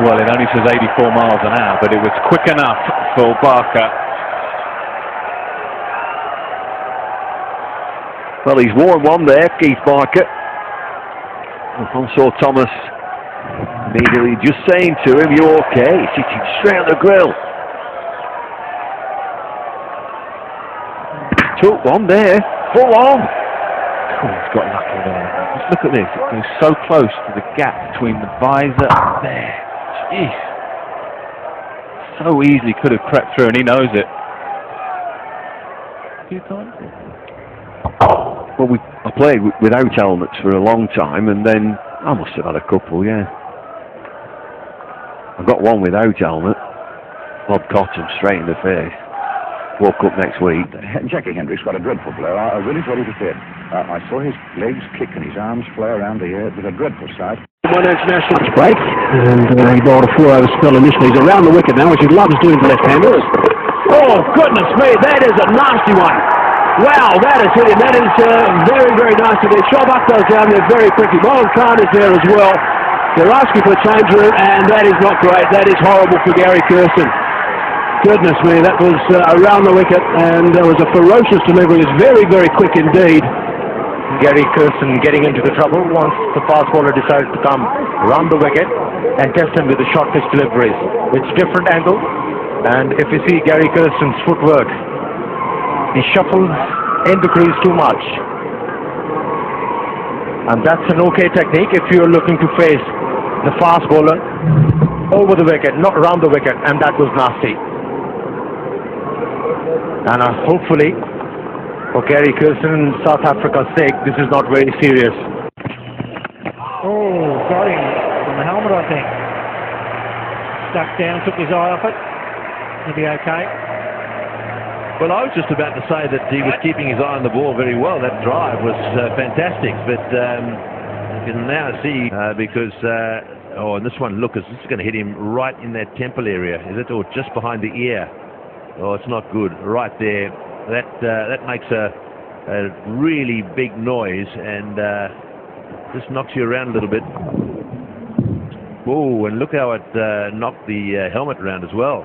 Well, it only says 84 miles an hour, but it was quick enough for Barker. Well, he's worn one there, Keith Barker. Alfonso Thomas immediately just saying to him, "You okay?" He's sitting straight on the grill. Took one there, full on. Oh, he's got lucky there. Just look at this. It goes so close to the gap between the visor and there. Jeez. So easily could have crept through, and he knows it. A few times. Well, I played without helmets for a long time, and then I must have had a couple, yeah. I got one without helmet. Bob Cotton straight in the face. Woke up next week. Jackie Hendricks got a dreadful blow. I really thought he was dead. I saw his legs kick and his arms flare around the air. It was a dreadful sight. One international break, and he bowled a 4-over spell initially. He's around the wicket now, which he loves doing to left-handers. Oh, goodness me, that is a nasty one. Wow, that is hit him. That is very, very nasty. Their Shoaib goes down there very quickly. Mohan Khan is there as well. They're asking for a change route, and that is not great. That is horrible for Gary Kirsten. Goodness me, that was around the wicket, and there was a ferocious delivery. It's very, very quick indeed. Gary Kirsten getting into the trouble once the fast bowler decides to come round the wicket and test him with the short pitch deliveries. It's different angle, and if you see Gary Kirsten's footwork, he shuffles in the crease too much. And that's an okay technique if you're looking to face the fast bowler over the wicket, not round the wicket, and that was nasty. And hopefully, for Gary Kirsten and South Africa's sake, this is not very serious. Oh, got him on the helmet, I think. Stuck down, took his eye off it. He'll be okay. Well, I was just about to say that he was keeping his eye on the ball very well. That drive was fantastic, but you can now see because and this one, look, this is going to hit him right in that temple area, is it, or just behind the ear? Oh, it's not good. Right there. That makes a really big noise and just knocks you around a little bit. Oh, and look how it knocked the helmet around as well.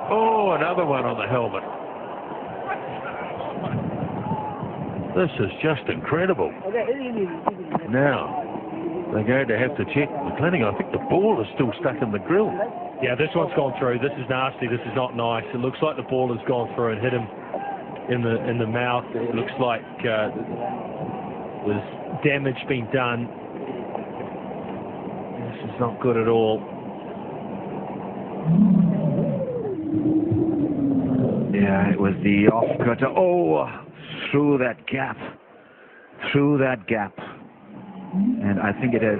Oh, another one on the helmet. This is just incredible. Now, they're going to have to check the cleaning. I think the ball is still stuck in the grill. Yeah, this one's gone through. This is nasty. This is not nice. It looks like the ball has gone through and hit him in the mouth. It looks like was damage being done. This is not good at all. Yeah, it was the off-cutter. Oh, through that gap. Through that gap. And I think it has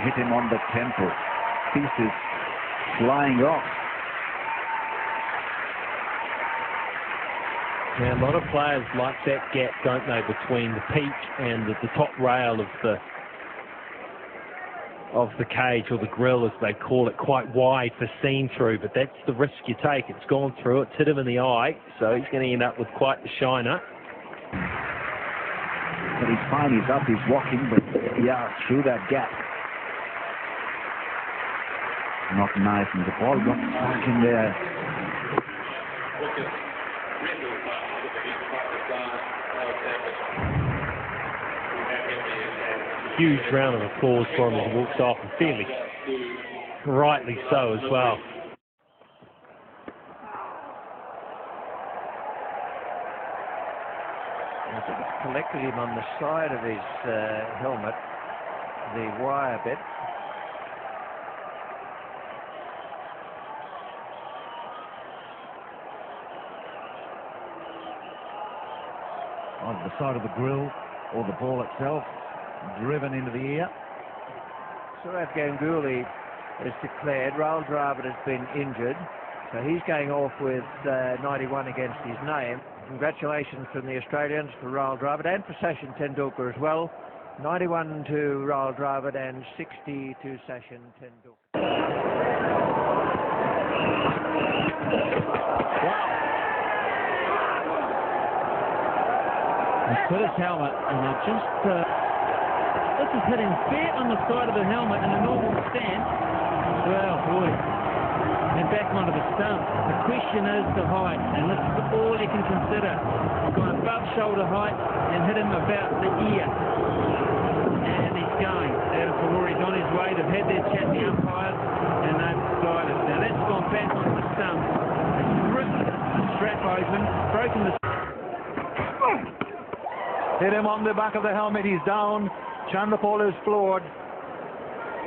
hit him on the temple. Pieces flying off. Yeah, a lot of players like that gap, don't they, between the peak and the top rail of the cage, or the grill as they call it, quite wide for seeing through, but that's the risk you take. It's gone through, it's hit him in the eye, so he's going to end up with quite the shiner. But he's fine, he's up, he's walking, but yeah, through that gap. Not nice, and the ball got stuck in there. Huge round of applause for him as he walks off, and fairly rightly so as well. Collected him on the side of his helmet, the wire bit. On the side of the grill, or the ball itself, driven into the ear. Sourav Ganguly is declared. Rahul Dravid has been injured, so he's going off with 91 against his name. congratulations from the Australians for Rahul Dravid and for Sachin Tendulkar as well. 91 to Rahul Dravid and 60 to Sachin Tendulkar. He's put his helmet and they're just... this is hitting fair on the side of the helmet in a normal stance. Well, boy. And back onto the stump. The question is the height, and this is all you can consider. He's gone above shoulder height and hit him about the ear. And he's going. Adam Ferrari's on his way. They've had their chat, the umpires, and they've decided. Now that's gone back onto the stump. It's ripped the strap open, broken the... Hit him on the back of the helmet. He's down. Chanderpaul is floored.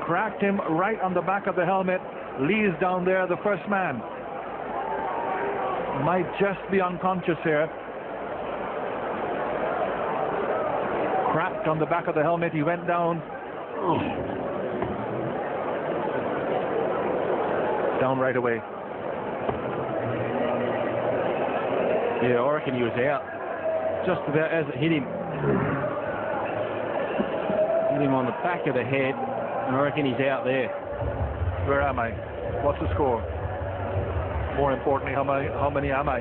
Cracked him right on the back of the helmet. Lee's down there, the first man. Might just be unconscious here. Cracked on the back of the helmet. He went down. Down right away. Yeah, I reckon he was out. Just about as it hit him. Hit him on the back of the head, and I reckon he's out there. Where am I? What's the score? More importantly, how many am I?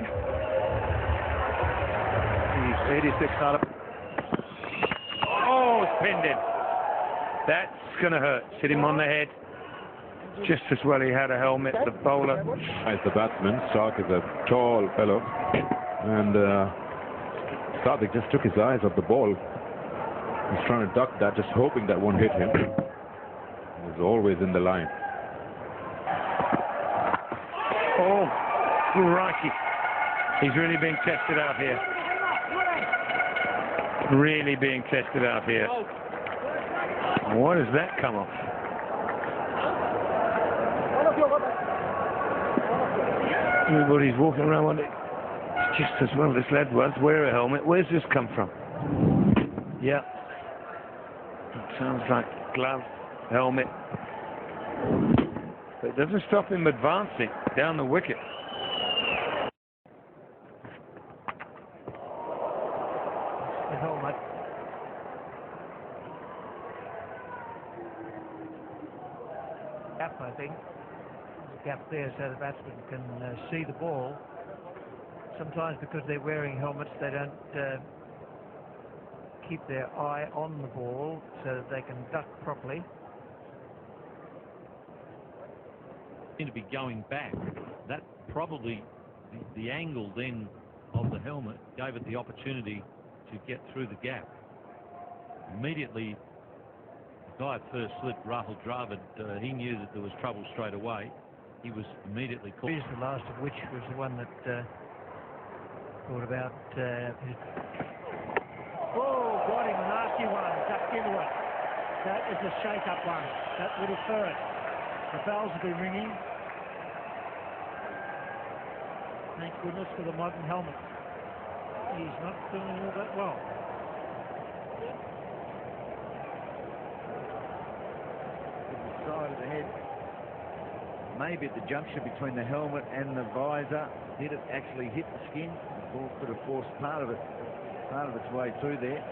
He's 86 out of... Oh, it's pinned him. That's going to hurt. Hit him on the head. Just as well he had a helmet, the bowler. As the batsman, Stark is a tall fellow, and Stark just took his eyes off the ball. He's trying to duck that, just hoping that won't hit him. He's always in the line. Oh, crikey. He's really being tested out here. Really being tested out here. What does that come off? Everybody's walking around with it. It's just as well this lad was. Wear a helmet. Where's this come from? Yeah. It sounds like glove, helmet. But it doesn't stop him advancing down the wicket. The helmet. Gap, I think. There's a gap there so the batsman can see the ball. Sometimes because they're wearing helmets, they don't keep their eye on the ball so that they can duck properly. Seem to be going back. That probably the angle then of the helmet gave it the opportunity to get through the gap. Immediately, the guy first slid, Rahul Dravid, he knew that there was trouble straight away. He was immediately caught. The last of which was the one that thought about his... Oh, got him, a nasty one, ducked into it. That is a shake-up one. That little ferret. The bells will be ringing. Thank goodness for the modern helmet. He's not doing all that well. The side of the head, maybe at the junction between the helmet and the visor, did it actually hit the skin? The ball could have forced part of its way through there.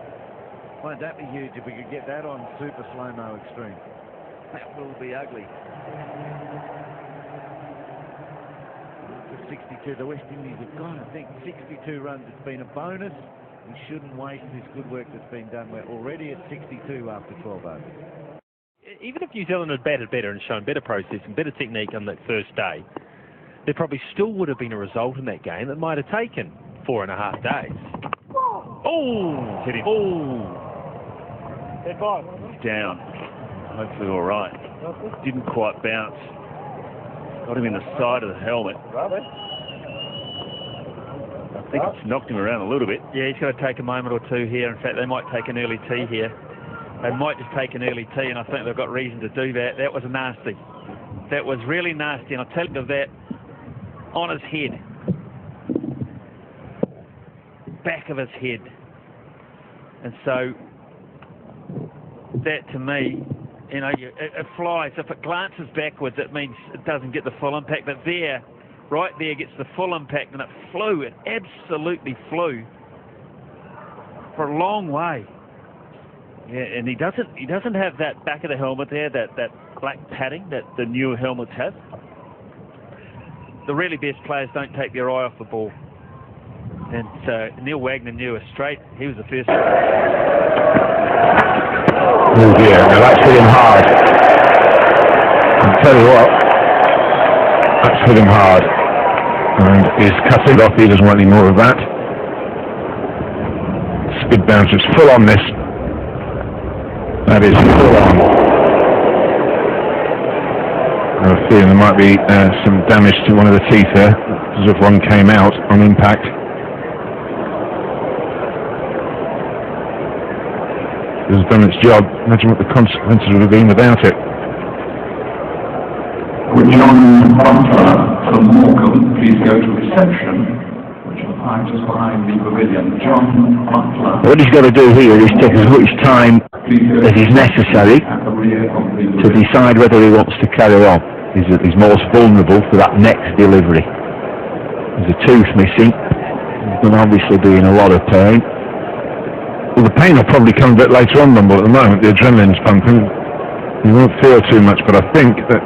Won't that be huge if we could get that on super slow-mo extreme? That will be ugly. 62, the West Indies have got, I think, 62 runs. It's been a bonus. We shouldn't waste this good work that's been done. We're already at 62 after 12 overs. Even if New Zealand had batted better and shown better process and better technique on that first day, there probably still would have been a result in that game that might have taken 4.5 days. Oh! Hit him. Oh! He's down. Hopefully all right. Didn't quite bounce. Got him in the side of the helmet. I think it's knocked him around a little bit. Yeah, he's got to take a moment or two here. In fact, they might take an early tee here. They might just take an early tee, and I think they've got reason to do that. That was nasty. That was really nasty, and I'll tell you that on his head. Back of his head. And so, that to me, you know, it flies. If it glances backwards, it means it doesn't get the full impact. But there, right there, gets the full impact, and it flew. It absolutely flew for a long way. Yeah, and he doesn't have that back of the helmet there, that black padding that the newer helmets have. The really best players don't take their eye off the ball. And Neil Wagner knew a straight. He was the first. Oh dear, now that's hit him hard. I'll tell you what, that's hit him hard. And he's cut it off, he doesn't want any more of that. Skid bounce is full on this. That is full on. I have a feeling there might be some damage to one of the teeth there, as if one came out on impact. It has done its job. Imagine what the consequences would have been without it. Would John Butler from Morecambe please go to reception, which will find just behind the pavilion. John Butler. What he's got to do here is take as much time as is necessary to decide whether he wants to carry on. He's most vulnerable for that next delivery. There's a tooth missing. He's going to obviously be in a lot of pain. Well, the pain will probably come a bit later on, but at the moment the adrenaline's pumping. You won't feel too much, but I think that